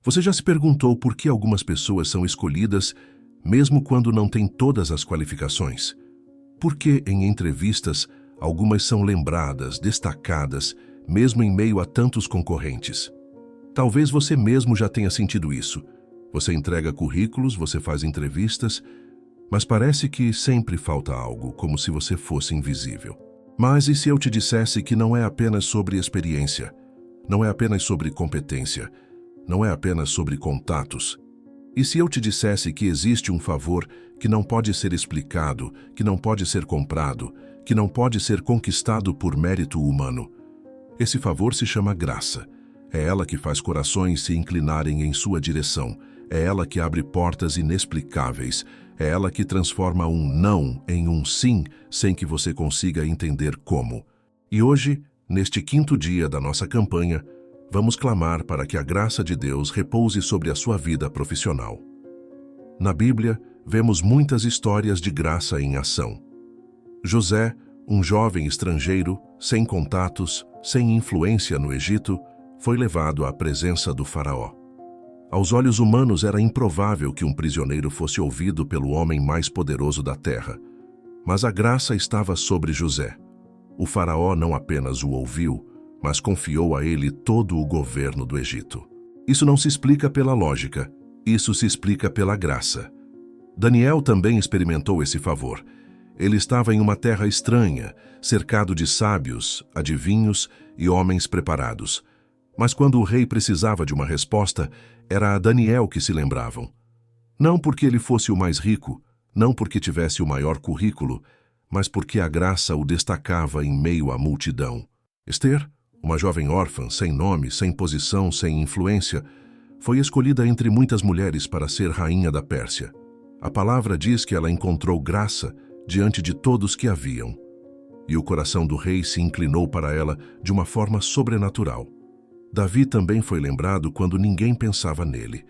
Você já se perguntou por que algumas pessoas são escolhidas mesmo quando não têm todas as qualificações? Por que, em entrevistas, algumas são lembradas, destacadas, mesmo em meio a tantos concorrentes? Talvez você mesmo já tenha sentido isso. Você entrega currículos, você faz entrevistas, mas parece que sempre falta algo, como se você fosse invisível. Mas e se eu te dissesse que não é apenas sobre experiência, não é apenas sobre competência, não é apenas sobre contatos? E se eu te dissesse que existe um favor que não pode ser explicado, que não pode ser comprado, que não pode ser conquistado por mérito humano? Esse favor se chama graça. É ela que faz corações se inclinarem em sua direção. É ela que abre portas inexplicáveis. É ela que transforma um não em um sim, sem que você consiga entender como. E hoje, neste 5º dia da nossa campanha, vamos clamar para que a graça de Deus repouse sobre a sua vida profissional. Na Bíblia, vemos muitas histórias de graça em ação. José, um jovem estrangeiro, sem contatos, sem influência no Egito, foi levado à presença do faraó. Aos olhos humanos era improvável que um prisioneiro fosse ouvido pelo homem mais poderoso da terra. Mas a graça estava sobre José. O faraó não apenas o ouviu, mas confiou a ele todo o governo do Egito. Isso não se explica pela lógica, isso se explica pela graça. Daniel também experimentou esse favor. Ele estava em uma terra estranha, cercado de sábios, adivinhos e homens preparados. Mas quando o rei precisava de uma resposta, era a Daniel que se lembravam. Não porque ele fosse o mais rico, não porque tivesse o maior currículo, mas porque a graça o destacava em meio à multidão. Esther, uma jovem órfã, sem nome, sem posição, sem influência, foi escolhida entre muitas mulheres para ser rainha da Pérsia. A palavra diz que ela encontrou graça diante de todos que a viam. E o coração do rei se inclinou para ela de uma forma sobrenatural. Davi também foi lembrado quando ninguém pensava nele.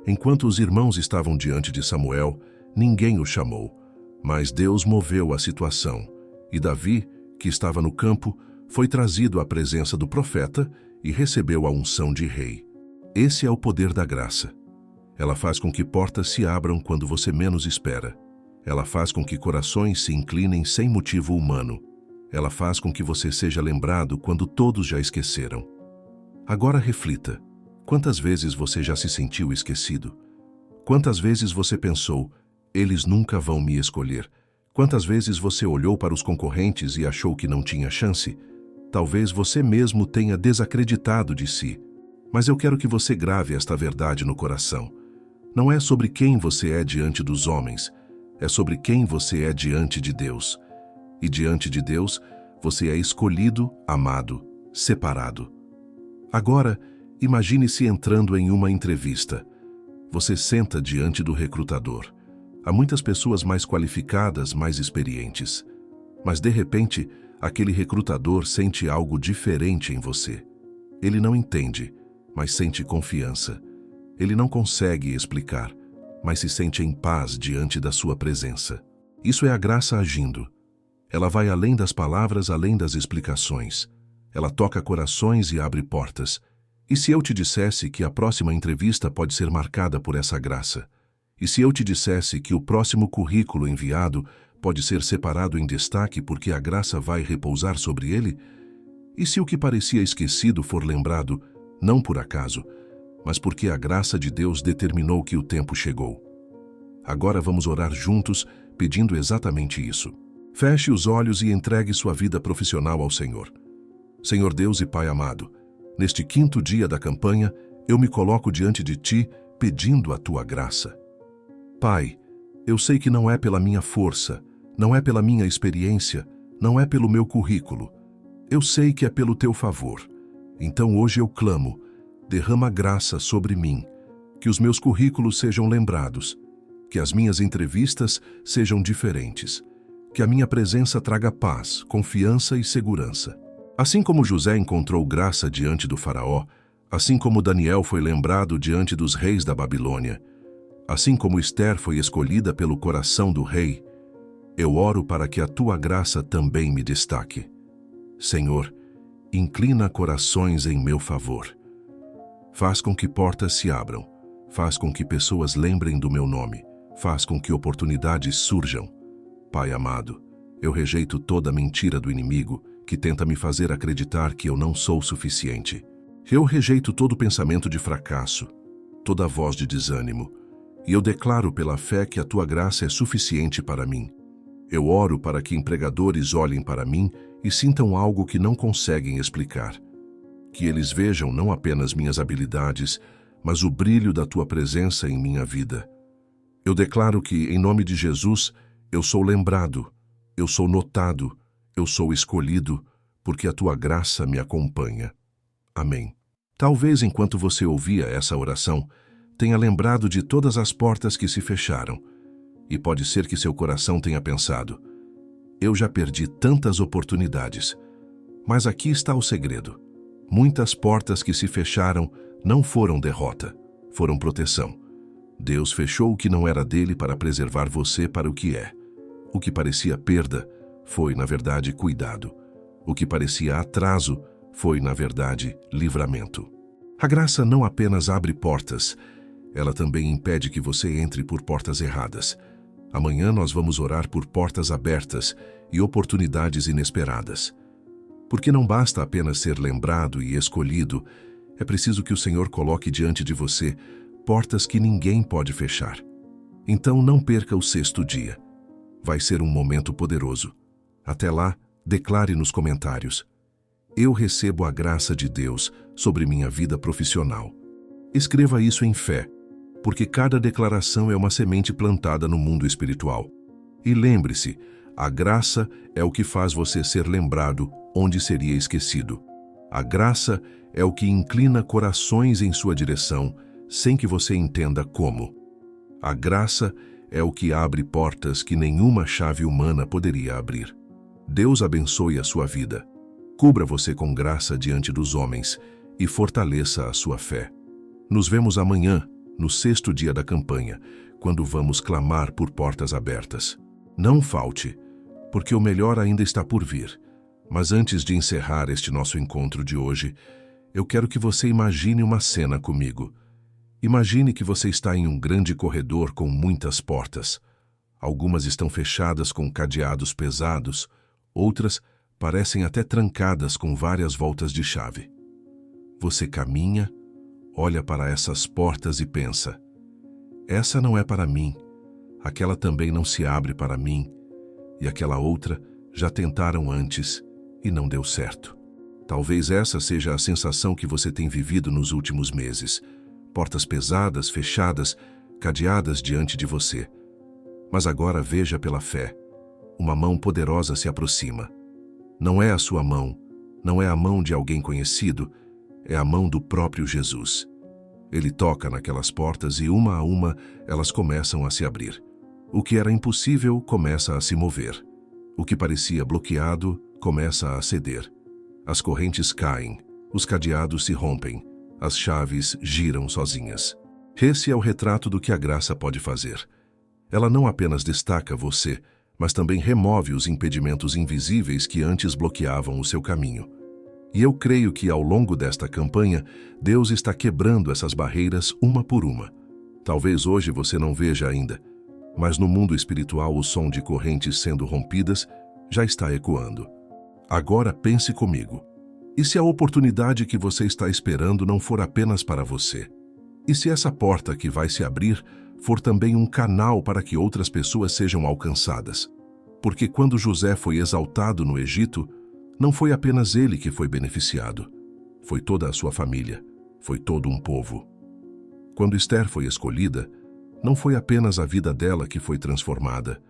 Enquanto os irmãos estavam diante de Samuel, ninguém o chamou, mas Deus moveu a situação. E Davi, que estava no campo, foi trazido à presença do profeta e recebeu a unção de rei. Esse é o poder da graça. Ela faz com que portas se abram quando você menos espera. Ela faz com que corações se inclinem sem motivo humano. Ela faz com que você seja lembrado quando todos já esqueceram. Agora reflita. Quantas vezes você já se sentiu esquecido? Quantas vezes você pensou, eles nunca vão me escolher? Quantas vezes você olhou para os concorrentes e achou que não tinha chance? Talvez você mesmo tenha desacreditado de si. Mas eu quero que você grave esta verdade no coração. Não é sobre quem você é diante dos homens, é sobre quem você é diante de Deus. E diante de Deus, você é escolhido, amado, separado. Agora, imagine-se entrando em uma entrevista. Você senta diante do recrutador. Há muitas pessoas mais qualificadas, mais experientes. Mas, de repente, aquele recrutador sente algo diferente em você. Ele não entende, mas sente confiança. Ele não consegue explicar, mas se sente em paz diante da sua presença. Isso é a graça agindo. Ela vai além das palavras, além das explicações. Ela toca corações e abre portas. E se eu te dissesse que a próxima entrevista pode ser marcada por essa graça? E se eu te dissesse que o próximo currículo enviado pode ser separado em destaque porque a graça vai repousar sobre ele? E se o que parecia esquecido for lembrado, não por acaso, mas porque a graça de Deus determinou que o tempo chegou? Agora vamos orar juntos, pedindo exatamente isso. Feche os olhos e entregue sua vida profissional ao Senhor. Senhor Deus e Pai amado, neste 5º dia da campanha, eu me coloco diante de Ti, pedindo a Tua graça. Pai, eu sei que não é pela minha força, não é pela minha experiência, não é pelo meu currículo. Eu sei que é pelo Teu favor. Então hoje eu clamo, derrama graça sobre mim, que os meus currículos sejam lembrados, que as minhas entrevistas sejam diferentes, que a minha presença traga paz, confiança e segurança. Assim como José encontrou graça diante do faraó, assim como Daniel foi lembrado diante dos reis da Babilônia, assim como Esther foi escolhida pelo coração do rei, eu oro para que a Tua graça também me destaque. Senhor, inclina corações em meu favor. Faz com que portas se abram. Faz com que pessoas lembrem do meu nome. Faz com que oportunidades surjam. Pai amado, eu rejeito toda mentira do inimigo que tenta me fazer acreditar que eu não sou suficiente. Eu rejeito todo pensamento de fracasso, toda voz de desânimo, e eu declaro pela fé que a tua graça é suficiente para mim. Eu oro para que empregadores olhem para mim e sintam algo que não conseguem explicar. Que eles vejam não apenas minhas habilidades, mas o brilho da tua presença em minha vida. Eu declaro que, em nome de Jesus, eu sou lembrado, eu sou notado, eu sou escolhido, porque a tua graça me acompanha. Amém. Talvez enquanto você ouvia essa oração, tenha lembrado de todas as portas que se fecharam. E pode ser que seu coração tenha pensado: eu já perdi tantas oportunidades. Mas aqui está o segredo. Muitas portas que se fecharam não foram derrota, foram proteção. Deus fechou o que não era dele para preservar você para o que é. O que parecia perda foi, na verdade, cuidado. O que parecia atraso foi, na verdade, livramento. A graça não apenas abre portas, ela também impede que você entre por portas erradas. Amanhã nós vamos orar por portas abertas e oportunidades inesperadas. Porque não basta apenas ser lembrado e escolhido, é preciso que o Senhor coloque diante de você portas que ninguém pode fechar. Então não perca o 6º dia. Vai ser um momento poderoso. Até lá, declare nos comentários: eu recebo a graça de Deus sobre minha vida profissional. Escreva isso em fé, porque cada declaração é uma semente plantada no mundo espiritual. E lembre-se, a graça é o que faz você ser lembrado onde seria esquecido. A graça é o que inclina corações em sua direção, sem que você entenda como. A graça é o que abre portas que nenhuma chave humana poderia abrir. Deus abençoe a sua vida. Cubra você com graça diante dos homens e fortaleça a sua fé. Nos vemos amanhã, no 6º dia da campanha, quando vamos clamar por portas abertas. Não falte, porque o melhor ainda está por vir. Mas antes de encerrar este nosso encontro de hoje, eu quero que você imagine uma cena comigo. Imagine que você está em um grande corredor com muitas portas. Algumas estão fechadas com cadeados pesados, outras parecem até trancadas com várias voltas de chave. Você caminha, olha para essas portas e pensa: essa não é para mim, aquela também não se abre para mim, e aquela outra já tentaram antes e não deu certo. Talvez essa seja a sensação que você tem vivido nos últimos meses. Portas pesadas, fechadas, cadeadas diante de você. Mas agora veja pela fé. Uma mão poderosa se aproxima. Não é a sua mão, não é a mão de alguém conhecido, é a mão do próprio Jesus. Ele toca naquelas portas e uma a uma elas começam a se abrir. O que era impossível começa a se mover. O que parecia bloqueado começa a ceder. As correntes caem, os cadeados se rompem, as chaves giram sozinhas. Esse é o retrato do que a graça pode fazer. Ela não apenas destaca você, mas também remove os impedimentos invisíveis que antes bloqueavam o seu caminho. E eu creio que ao longo desta campanha, Deus está quebrando essas barreiras uma por uma. Talvez hoje você não veja ainda, mas no mundo espiritual o som de correntes sendo rompidas já está ecoando. Agora pense comigo. E se a oportunidade que você está esperando não for apenas para você? E se essa porta que vai se abrir for também um canal para que outras pessoas sejam alcançadas? Porque quando José foi exaltado no Egito, não foi apenas ele que foi beneficiado. Foi toda a sua família, foi todo um povo. Quando Esther foi escolhida, não foi apenas a vida dela que foi transformada,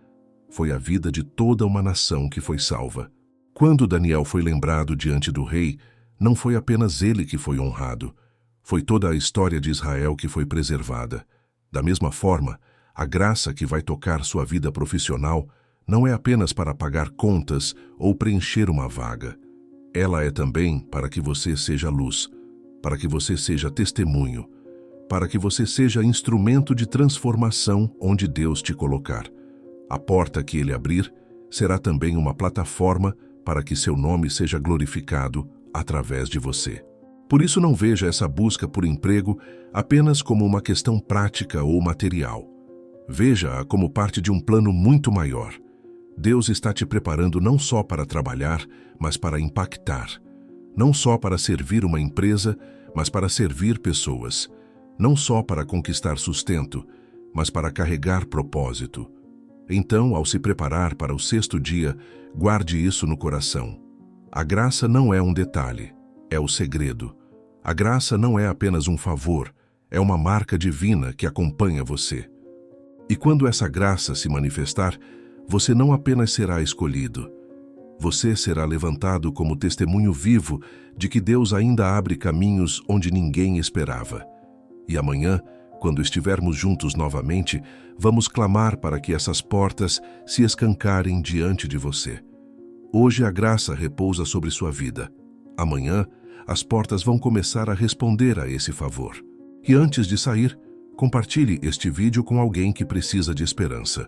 foi a vida de toda uma nação que foi salva. Quando Daniel foi lembrado diante do rei, não foi apenas ele que foi honrado, foi toda a história de Israel que foi preservada. Da mesma forma, a graça que vai tocar sua vida profissional não é apenas para pagar contas ou preencher uma vaga. Ela é também para que você seja luz, para que você seja testemunho, para que você seja instrumento de transformação onde Deus te colocar. A porta que ele abrir será também uma plataforma para que seu nome seja glorificado através de você. Por isso não veja essa busca por emprego apenas como uma questão prática ou material. Veja-a como parte de um plano muito maior. Deus está te preparando não só para trabalhar, mas para impactar. Não só para servir uma empresa, mas para servir pessoas. Não só para conquistar sustento, mas para carregar propósito. Então, ao se preparar para o 6º dia, guarde isso no coração. A graça não é um detalhe, é o segredo. A graça não é apenas um favor, é uma marca divina que acompanha você. E quando essa graça se manifestar, você não apenas será escolhido, você será levantado como testemunho vivo de que Deus ainda abre caminhos onde ninguém esperava. E amanhã, quando estivermos juntos novamente, vamos clamar para que essas portas se escancarem diante de você. Hoje a graça repousa sobre sua vida. Amanhã, as portas vão começar a responder a esse favor. E antes de sair, compartilhe este vídeo com alguém que precisa de esperança.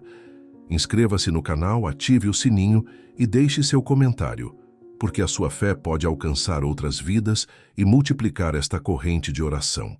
Inscreva-se no canal, ative o sininho e deixe seu comentário, porque a sua fé pode alcançar outras vidas e multiplicar esta corrente de oração.